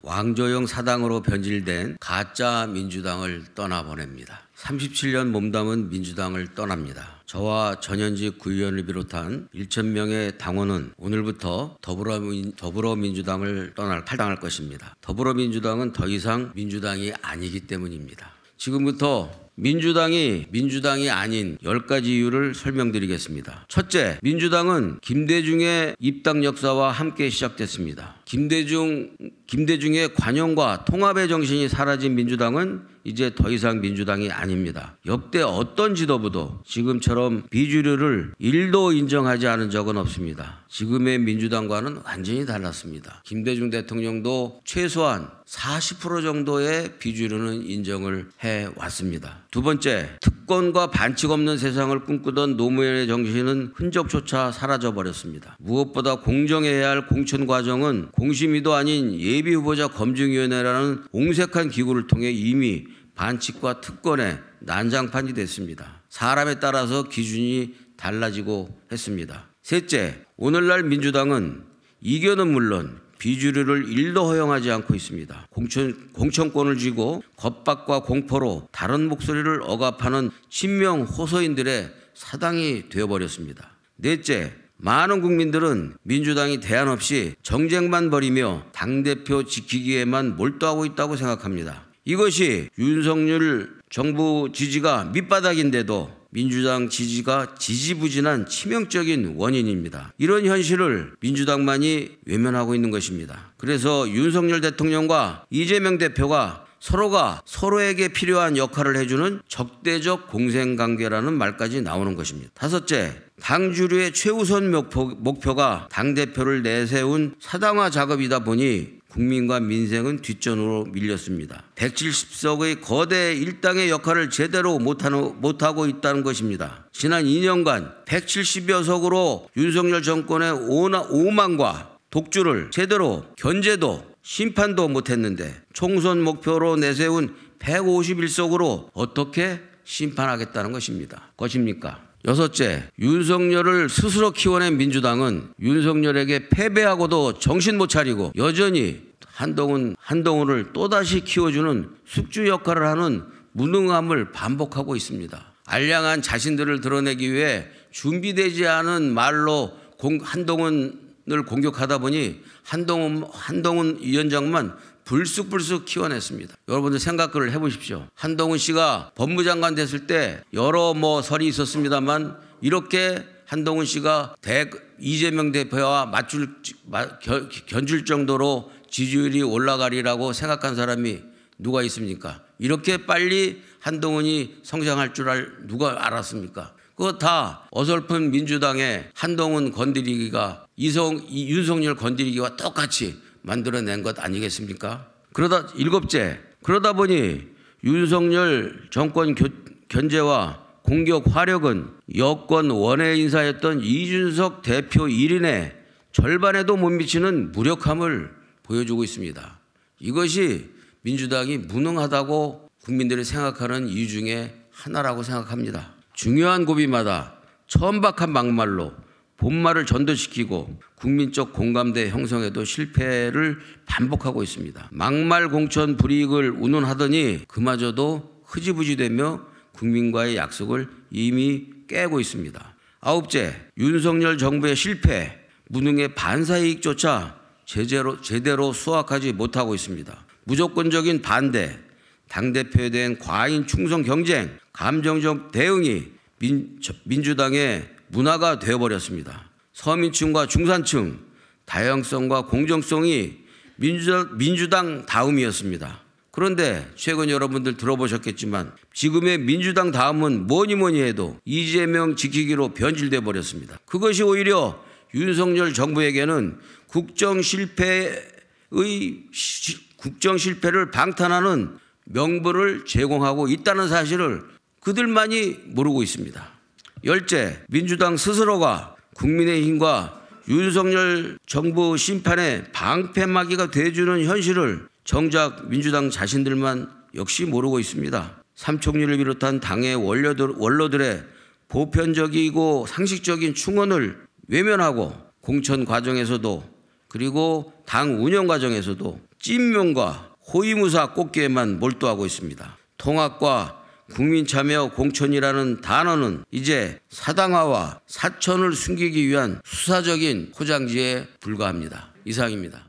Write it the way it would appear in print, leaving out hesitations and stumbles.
왕조용 사당으로 변질된 가짜 민주당을 떠나보냅니다. 37년 몸담은 민주당을 떠납니다. 저와 전현직 구의원을 비롯한 1,000명의 당원은 오늘부터 더불어민주당을 탈당할 것입니다. 더불어민주당은 더 이상 민주당이 아니기 때문입니다. 지금부터 민주당이 아닌 10가지 이유를 설명드리겠습니다. 첫째, 민주당은 김대중의 입당 역사와 함께 시작됐습니다. 김대중의 관용과 통합의 정신이 사라진 민주당은 이제 더 이상 민주당이 아닙니다. 역대 어떤 지도부도 지금처럼 비주류를 1도 인정하지 않은 적은 없습니다. 지금의 민주당과는 완전히 달랐습니다. 김대중 대통령도 최소한 40% 정도의 비주류는 인정을 해왔습니다. 두 번째, 특권과 반칙 없는 세상을 꿈꾸던 노무현의 정신은 흔적조차 사라져버렸습니다. 무엇보다 공정해야 할 공천 과정은 공심위도 아닌 예비후보자 검증위원회라는 옹색한 기구를 통해 이미 반칙과 특권의 난장판이 됐습니다. 사람에 따라서 기준이 달라지고 했습니다. 셋째, 오늘날 민주당은 이견은 물론 비주류를 1도 허용하지 않고 있습니다. 공천권을 쥐고 겁박과 공포로 다른 목소리를 억압하는 친명 호소인들의 사당이 되어버렸습니다. 넷째, 많은 국민들은 민주당이 대안 없이 정쟁만 벌이며 당대표 지키기에만 몰두하고 있다고 생각합니다. 이것이 윤석열 정부 지지가 밑바닥인데도 민주당 지지가 지지부진한 치명적인 원인입니다. 이런 현실을 민주당만이 외면하고 있는 것입니다. 그래서 윤석열 대통령과 이재명 대표가 서로가 서로에게 필요한 역할을 해주는 적대적 공생관계라는 말까지 나오는 것입니다. 다섯째, 당 주류의 최우선 목표가 당대표를 내세운 사당화 작업이다 보니 국민과 민생은 뒷전으로 밀렸습니다. 170석의 거대 일당의 역할을 제대로 못하고 있다는 것입니다. 지난 2년간 170여 석으로 윤석열 정권의 오만과 독주를 제대로 견제도 심판도 못했는데 총선 목표로 내세운 151석으로 어떻게 심판하겠다는 것입니까? 여섯째, 윤석열을 스스로 키워낸 민주당은 윤석열에게 패배하고도 정신 못 차리고 여전히 한동훈을 또다시 키워주는 숙주 역할을 하는 무능함을 반복하고 있습니다. 알량한 자신들을 드러내기 위해 준비되지 않은 말로 한동훈을 공격하다 보니 한동훈 위원장만 불쑥불쑥 키워냈습니다. 여러분들 생각을 해보십시오. 한동훈 씨가 법무장관 됐을 때 여러 설이 있었습니다만 이렇게 한동훈 씨가 이재명 대표와 견줄 정도로 지지율이 올라가리라고 생각한 사람이 누가 있습니까? 이렇게 빨리 한동훈이 성장할 줄 누가 알았습니까? 그거 다 어설픈 민주당의 한동훈 건드리기가 윤석열 건드리기와 똑같이 만들어낸 것 아니겠습니까? 일곱째, 그러다 보니 윤석열 정권 견제와 공격 화력은 여권 원외 인사였던 이준석 대표 1인의 절반에도 못 미치는 무력함을 보여주고 있습니다. 이것이 민주당이 무능하다고 국민들이 생각하는 이유 중에 하나라고 생각합니다. 중요한 고비마다 천박한 막말로 본말을 전도시키고 국민적 공감대 형성에도 실패를 반복하고 있습니다. 막말 공천 불이익을 운운하더니 그마저도 흐지부지되며 국민과의 약속을 이미 깨고 있습니다. 아홉째, 윤석열 정부의 실패, 무능의 반사이익조차 제대로 수확하지 못하고 있습니다. 무조건적인 반대, 당대표에 대한 과잉 충성 경쟁, 감정적 대응이 민주당의 문화가 되어버렸습니다. 서민층과 중산층, 다양성과 공정성이 민주당 다음이었습니다. 그런데 최근 여러분들 들어보셨겠지만 지금의 민주당 다음은 뭐니 해도 이재명 지키기로 변질돼 버렸습니다. 그것이 오히려 윤석열 정부에게는 국정 실패를 방탄하는 명분을 제공하고 있다는 사실을 그들만이 모르고 있습니다. 열째, 민주당 스스로가 국민의힘과 윤석열 정부 심판의 방패막이가 돼주는 현실을 정작 민주당 자신들만 역시 모르고 있습니다. 삼총리를 비롯한 당의 원로들의 보편적이고 상식적인 충언을 외면하고 공천 과정에서도 그리고 당 운영 과정에서도 찐명과 호위무사 꼽기에만 몰두하고 있습니다. 통합과 국민참여 공천이라는 단어는 이제 사당화와 사천을 숨기기 위한 수사적인 포장지에 불과합니다. 이상입니다.